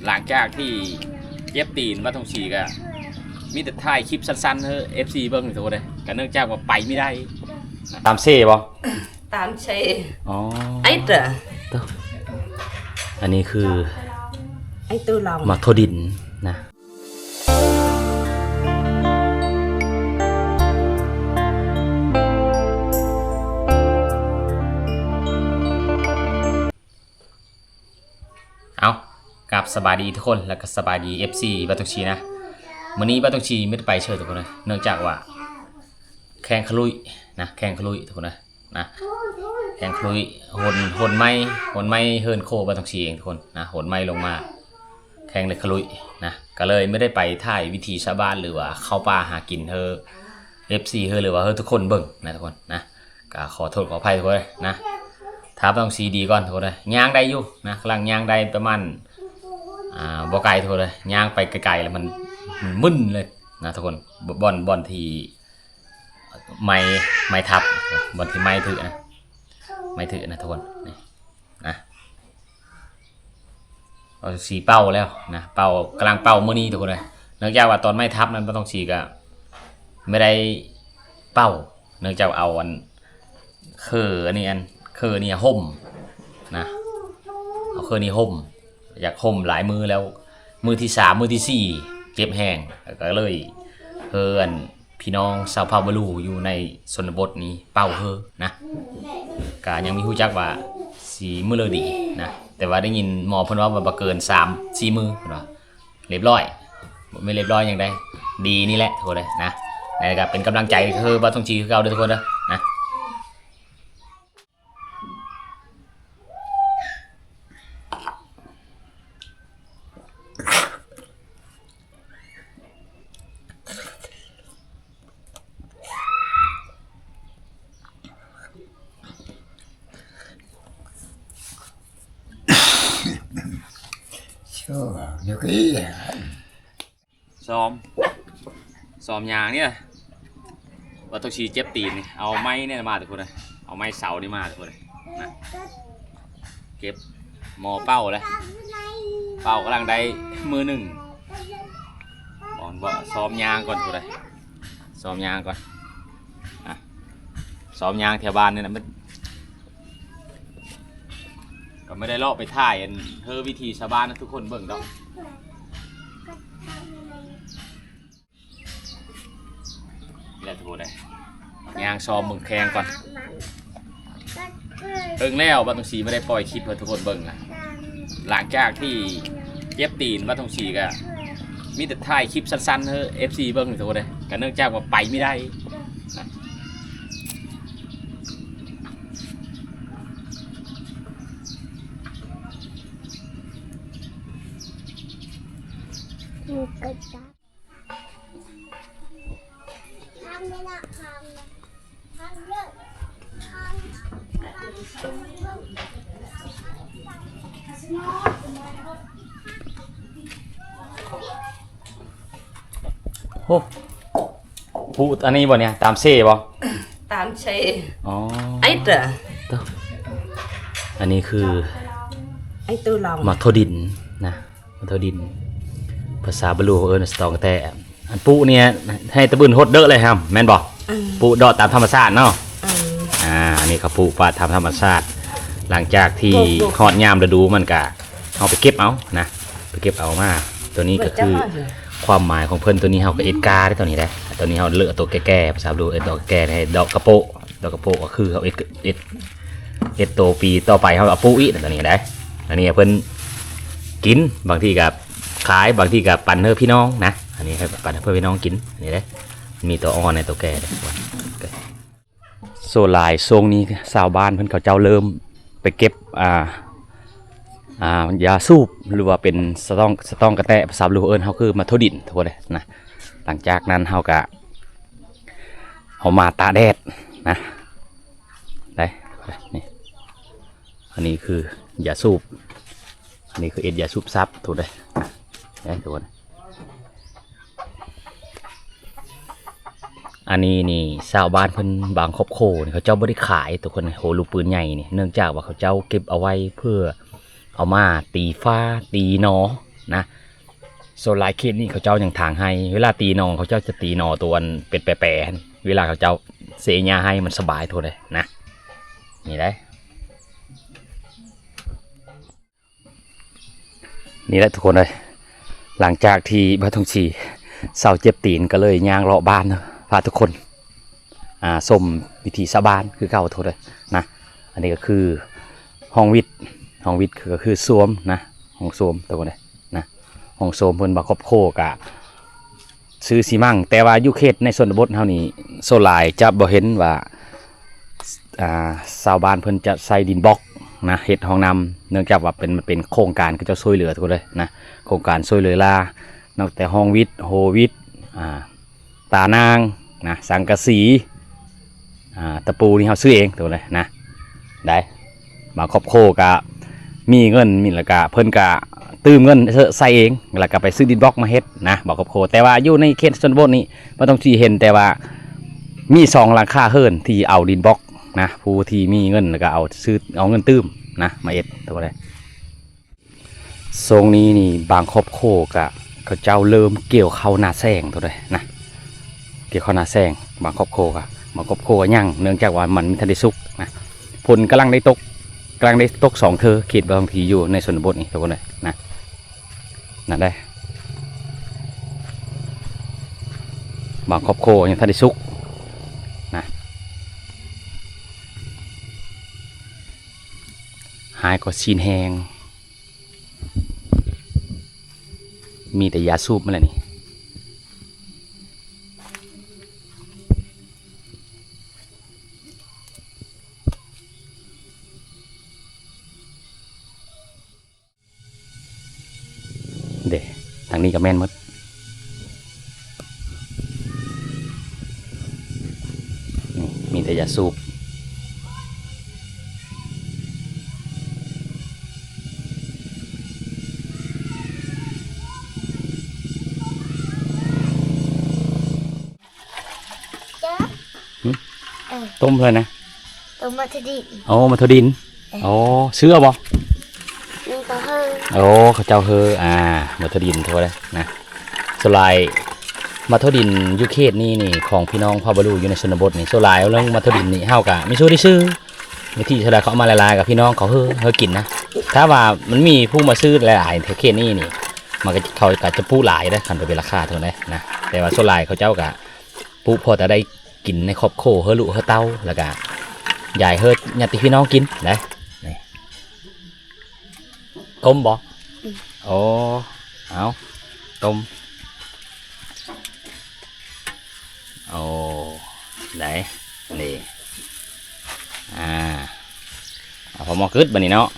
หลังจากที่เย็บตีนว่าทงสีก็มีแต่ถ่ายคลิปสั้นๆเฮ้อ FC เบิ้งโทรเลยก็เนื่องจากว่าไปไม่ได้ตามเซ่บ่ตามเชอ๋อไอ้เด้ออันนี้คือไอ้ตัวลำมาโทดินนะเอากับสบายดีทุกคนแล้วก็สบายดี FC บาตุชีนะวันนี้บาตุชีไม่ได้ไปเชิญทุกคนเลยเนื่องจากว่าแข่งขลุยนะแข่งขลุยทุกคนนะแข่งขลุยหนไม้เฮิร์นโคบาตุชีเองทุกคนนะหนไม้ลงมาแข่งเลยขลุยนะก็เลยไม่ได้ไปถ่ายวิธีชาวบ้านหรือว่าเข้าป่าหากินFC หรือว่าทุกคนเบิ่งนะทุกคนนะก็ขอโทษขออภัยทุกคนนะถ้าต้องซีดีก่อนทุกคนเลยย่างได้อยู่นะกำลังย่างได้ประมาณบ่ไกลทุกคนเลยย่างไปไกลๆแล้วมันมึนเลยนะทุกคนบอลที่ไม่ทับบอลที่ไม่ถือนะทุกคนนี่นะเราสีเป้าแล้วนะเป้ากำลังเป้าเมื่อนี้ทุกคนเลยเนื่องจากว่าตอนไม่ทับนั้นไม่ต้องสีก็ไม่ได้เป้าเนื่องจากเอาอันคือนี่ห่มนะเอาคือนี่ห่มอยากห่มหลายมือแล้วมือที่3มือที่4เก็บแห้งก็เลยพี่น้องชาวพาบลูอยู่ในชนบทนี้เป้านะก็ยังมีผู้จักว่าสีมือเลยดีนะแต่ว่าได้ยินหมอเพิ่นว่าบ่เกิน3-4 มือเพิ่นว่าเรียบร้อยไม่เรียบร้อยอย่างใดดีนี่แหละทุกคนเลยนะนะครับเป็นกำลังใจคือบ่ต้องชี้คือเก่าเด้อทุกคนนะnhiều cái ซ้อมยางเนี่ยว่าต้องชี้เจ็บตีนนี่เอาไม้เนี่ยมาทุกคนเลยเอาไม้เสานี่มาทุกคนเลยนะเก็บหมอเป้าเลยเป้ากำลังได้มือหนึ่งก่อนว่าซ้อมยางก่อนทุกคนเลยซ้อมยางก่อนนะซ้อมยางแถวบ้านนี่นะมันก็ไม่ได้ลอกไปถ่ายวิธีชาวบ้านนะทุกคนเบิ่งดอกนี่แหละทุกคนเลยยางซ้อมเบิ่งแข่งก่อนเบิ่งแล้วบ้านตรงสีไม่ได้ปล่อยคลิปให้ทุกคนเบิ่งนะหลังจากที่เย็บตีนบ้านตรงสีก็มีแต่ถ่ายคลิปสั้นๆให้ FC เบิ่งทุกคนเลยก็เนื่องจากว่าไปไม่ได้นะโอ้พูดอันนี้บ่เนี่ยตามเซ่บ่ตามเชอ๋อไอ้เด้ออันนี้คือไอ้ตัวลำมาโทดินนะมาโทดินภาษาบาลูสตองแต่อันปูเนี่ยให้ตะบืนฮดเด้อเลยครับแม่นบอกปูดอกตามธรรมชาติเนาะอันนี้เขาปูปลาทำธรรมชาติหลังจากที่หอดยามฤดูมันกะเอาไปเก็บเอานะไปเก็บเอามาตัวนี้ก็คือความหมายของเพิ่นตัวนี้เขาก็เอ็ดกาได้ตัวนี้ได้ตัวนี้เขาเลือกตัวแก่ๆภาษาบาลูดอกแก่ให้ดอกกระโปก็คือเขาเอ็ดโตปีต่อไปเขาเอาปูอีตัวนี้ได้อันนี้เพิ่นกินบางทีกับขายบางทีกับปั่นเพื่อพี่น้องนะอันนี้ให้ปั่นเพื่อพี่น้องกินนี่เลยมีตัวอ่อนในตัวแก่โซลายทรงนี้ชาวบ้านเพิ่นเขาเจ้าเริ่มไปเก็บยาสูบหรือว่าเป็นสต้องกระแตภาษาลูกเขาคือมาโทดินทุกคนเลยนะหลังจากนั้นเขาก็เอามาตาแดดนะได้นี่อันนี้คือยาสูบอันนี้คือเอ็ดยาสูบซับถูกเลยทุกคนอันนี้นี่ชาวบ้านเพิ่นบางครอบโคเขาเจ้าไม่ได้ขายทุกคนโหลูกปืนใหญ่นี่เนื่องจากว่าเขาเจ้าเก็บเอาไว้เพื่อเอามาตีฟ้าตีนอ นะโซนลายเขตนี่เขาเจ้าอย่างทางให้เวลาตีนอเขาเจ้าจะตีนอตัวเป็นแปรๆเวลาเขาเจ้าเสียยาให้มันสบายทั่วเลยนะนี่ได้นี่แหละทุกคนเลยหลังจากที่บ้านทงชีเสาเจ็บตีนก็เลยย่างเลาะบ้านนะพาทุกคนสมวิธีสาบานคือเก่าทั่วเลยนะอันนี้ก็คือห้องวิทย์ก็คือสวมนะห้องสวมตัวนี้นะห้องสวมเพิ่นบาครอบโคกะซื้อซีมั่งแต่ว่ายุเขตในส่วนบทเท่านี้โซลายจะบ่เห็นว่าชาวบ้านเพิ่นจะใส่ดินบล็อกนะเฮ็ดห้องน้ำเนื่องจากว่ามันเป็นโครงการก็จะช่วยเหลือทุกคนเลยนะโครงการช่วยเหลือลานอกแต่ห้องวิทย์โฮวิทย์ตานางนะสังกะสีตะปูนี่เขาซื้อเองตัวเลยนะได้มาครอบโคกะมีเงินมีละกะเพิ่นกะตื้มเงินใส่เองแล้วก็ไปซื้อดินบล็อกมาเฮ็ดนะบอกครอบโคแต่ว่าอยู่ในเขตชนบทนี้ไม่ต้องที่เห็นแต่ว่ามี2หลังคาเฮิรนที่เอาดินบล็อกนะผู้ที่มีเงินแล้วก็เอาซื้อเอาเงินตื้มนะมาเฮ็ดตัวเลยทรงนี้นี่บางครอบโคกะเขาเจ้าเริ่มเกี่ยวเข้าหน้าแซงตัวเลยนะเกี่ยวเข้าหน้าแซงบางครอบโคกะบางครอบโคย่างเนื่องจากว่ามันมีทันได้สุกนะผลกำลังได้ตก2 เธอเขตบางทีอยู่ในชนบทนี่ทุกคนเลยนะนั่นได้บางครอบโคยังทันได้สุกนะหายก็ชีนแหงมีแต่ยาสูบมาแล้วนี่เด็ทางนี้ก็แม่นหมดนี่มีแต่ยาสูบต้มเลยนะ ต้มมัทดิน โอ้มาทดินโอ้เชื่อบ่ นี่ก็เฮอ โอ้เขาเจ้าเฮอมาทดินโทษเลยนะโซลายมาทดินยุเขตนี่ของพี่น้องพ่อบรรลุอยู่ในชนบทนี่โซลายเรื่องมาทดินนี่เฮากะไม่สู้ได้ซื้อวิธีโซลายเขาเอามาละลายกับพี่น้องเขาเฮอกินนะถ้าว่ามันมีผู้มาซื้อหลายๆเขตนี่มันก็เขาก็จะปูหลายได้คันไปเป็นราคาเท่านั้นนะแต่ว่าโซลายเขาเจ้ากะปูพอแต่ได้กินในครอบโคเฮอลุเฮอเต้าแล้วก็ใหญ่เฮอญาติพี่น้องกินได้ต้มบ่โอ้เอาต้มโอ้ได้นี่พอมอกึดบันนี้เนาะ